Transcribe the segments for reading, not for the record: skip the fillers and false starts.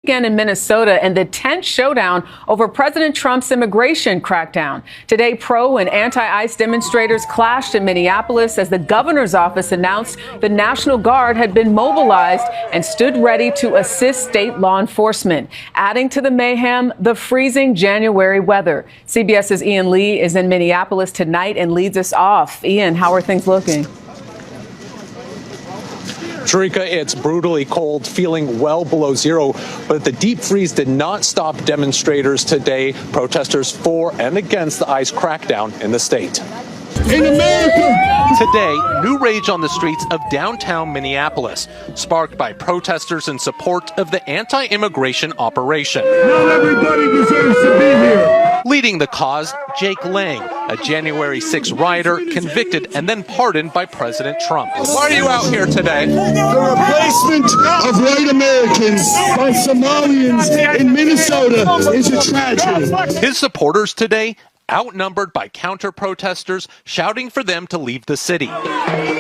Again in Minnesota and the tense showdown over President Trump's immigration crackdown. Today, pro and anti-ICE demonstrators clashed in Minneapolis as the governor's office announced the National Guard had been mobilized and stood ready to assist state law enforcement. Adding to the mayhem, the freezing January weather. CBS's Ian Lee is in Minneapolis tonight and leads us off. Ian, how are things looking? Jerika, it's brutally cold, feeling well below zero, but the deep freeze did not stop demonstrators today, protesters for and against the ICE crackdown in the state. In America! Today, new rage on the streets of downtown Minneapolis, sparked by protesters in support of the anti-immigration operation. Not everybody deserves to be here. Leading the cause, Jake Lang, a January 6 rioter convicted and then pardoned by President Trump. Why are you out here today? The replacement of white Americans by Somalians in Minnesota is a tragedy. His supporters today outnumbered by counter-protesters shouting for them to leave the city.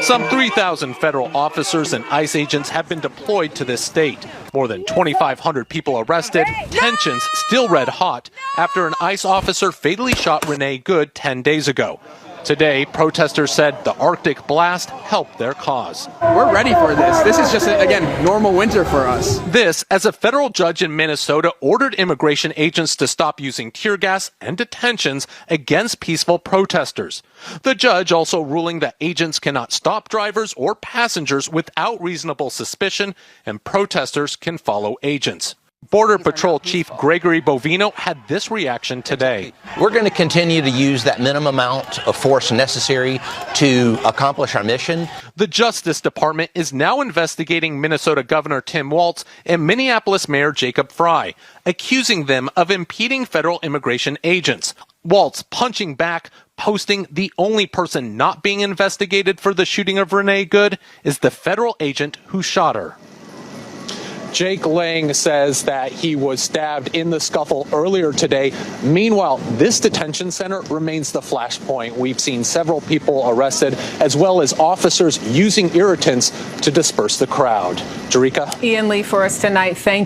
Some 3,000 federal officers and ICE agents have been deployed to this state. More than 2,500 people arrested, tensions still red hot after an ICE officer fatally shot Renee Good 10 days ago. Today, protesters said the Arctic blast helped their cause. We're ready for this. This is just, again, normal winter for us. This as a federal judge in Minnesota ordered immigration agents to stop using tear gas and detentions against peaceful protesters. The judge also ruling that agents cannot stop drivers or passengers without reasonable suspicion, and protesters can follow agents. Border Patrol Chief Gregory Bovino had this reaction today. We're going to continue to use that minimum amount of force necessary to accomplish our mission. The Justice Department is now investigating Minnesota Governor Tim Walz and Minneapolis Mayor Jacob Frey, accusing them of impeding federal immigration agents. Walz punching back, posting the only person not being investigated for the shooting of Renee Good is the federal agent who shot her. Jake Lang says that he was stabbed in the scuffle earlier today. Meanwhile, this detention center remains the flashpoint. We've seen several people arrested, as well as officers using irritants to disperse the crowd. Jerika? Ian Lee for us tonight. Thank you.